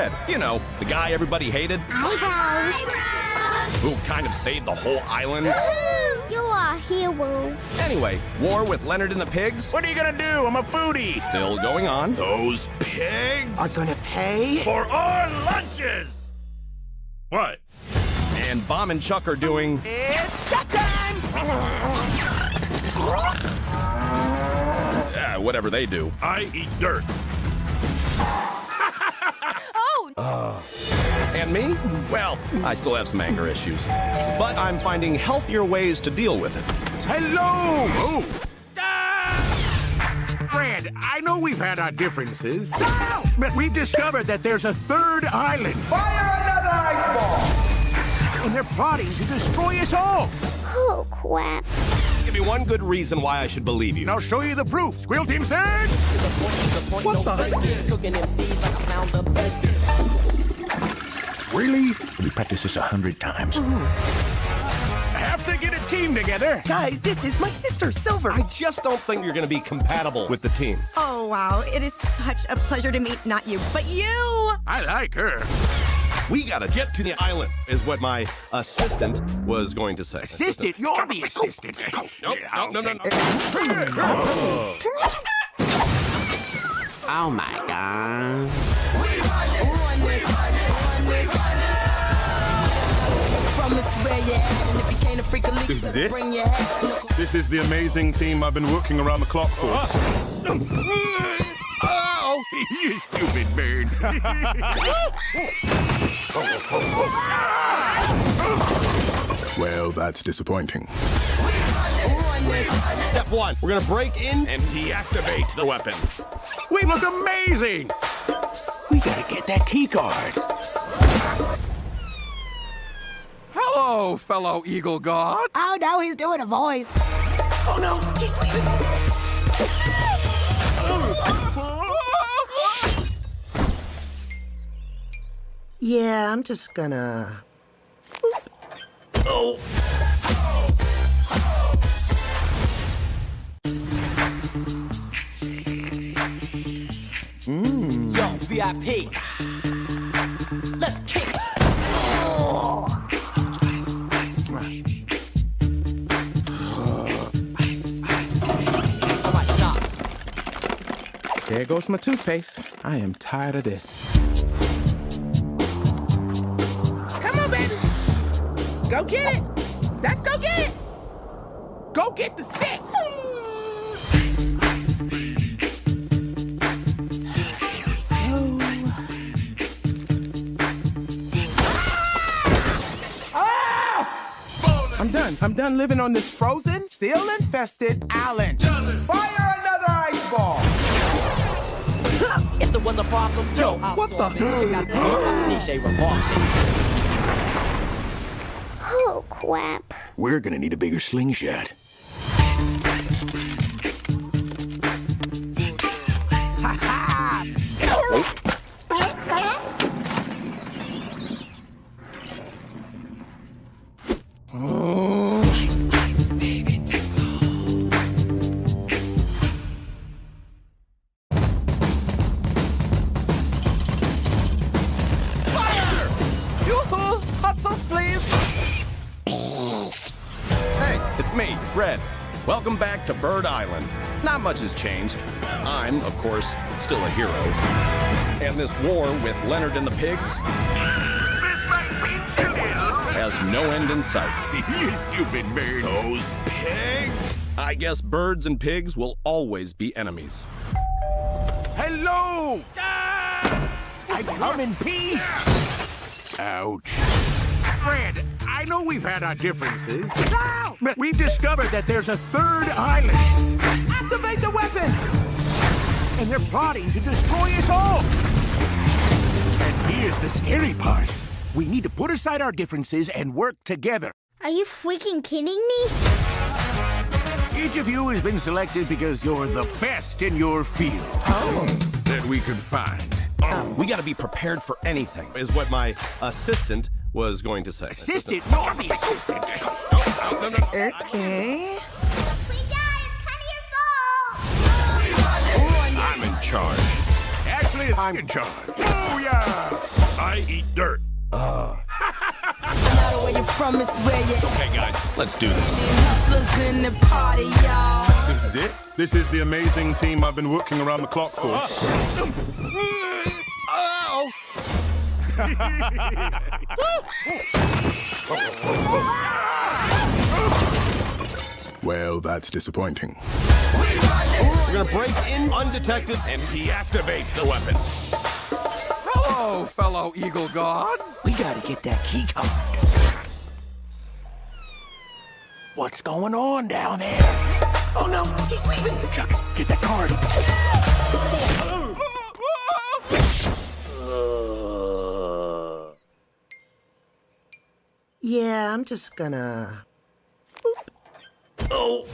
Red. You know, the guy everybody hated. Eyebrows. Who kind of saved the whole island. You are a hero. Anyway, war with Leonard and the pigs. What are you gonna do? I'm a foodie. Still going on. Those pigs Are gonna pay? For our lunches! What? and Bomb and Chuck are doing. It's shot time! Yeah, whatever they do. I eat dirt. And me? Well, I still have some anger issues. But I'm finding healthier ways to deal with it. Hello! Oh. Fred, I know we've had our differences, but we've discovered that there's a third island. Fire another ice ball! And they're plotting to destroy us all. Oh, crap. Give me one good reason why I should believe you. And I'll show you the proof. Squeal Team Surge! What the? Cooking MCs like a pound of bacon. Really? We practiced this 100 times. I have to get a team together. Guys, this is my sister, Silver. I just don't think you're going to be compatible with the team. Oh, wow. It is such a pleasure to meet not you, but you! I like her. We got to get to the island, is what my assistant was going to say. Assistant? You're the assistant. Nope, no. Oh my god. This is it? This is the amazing team I've been working around the clock for. Oh, you stupid bird. Well, that's disappointing. Step one, we're going to break in and deactivate the weapon. We look amazing. We gotta get that key card. Hello, fellow Eagle God. Oh, no, he's doing a voice. Oh no, he's leaving. Yeah, I'm just gonna... Yo, VIP. Let's kick it. Alright, stop. There goes my toothpaste. I am tired of this. Come on, baby. Go get it. Let's go get it. Go get the stick. I'm done living on this frozen, seal-infested island. Fire another ice ball. If there was a problem, yo, what the hell? DJ revolves. Oh, crap. We're gonna need a bigger slingshot. Yoo-hoo! Hot sauce, please. Hey, it's me, Red. Welcome back to Bird Island. Not much has changed. I'm, of course, still a hero. And this war with Leonard and the pigs has no end in sight. You stupid bird. Those pigs! I guess birds and pigs will always be enemies. Hello! I come in peace! Ouch. Fred, I know we've had our differences, but we've discovered that there's a third island. Activate the weapon. And they're plotting to destroy us all. And here's the scary part. We need to put aside our differences and work together. Are you freaking kidding me? Each of you has been selected because you're the best in your field. That we could find. We gotta be prepared for anything, is what my assistant was going to say. Assistant? You're the assistant. Okay. We died. It's kind of your fault. I'm in charge. Actually, Actually, I'm in charge. Oh, yeah. I eat dirt. No matter where you're from, it's where you Okay, guys, let's do this. hustlers in the party, y'all. This is it. This is the amazing team I've been working around the clock for. Well, that's disappointing. We're gonna break in undetected and deactivate the weapon. Hello, fellow Eagle God. We gotta get that key card. What's going on down there? Oh no, he's leaving. Chuck, get that card. Yeah, I'm just gonna. Oh,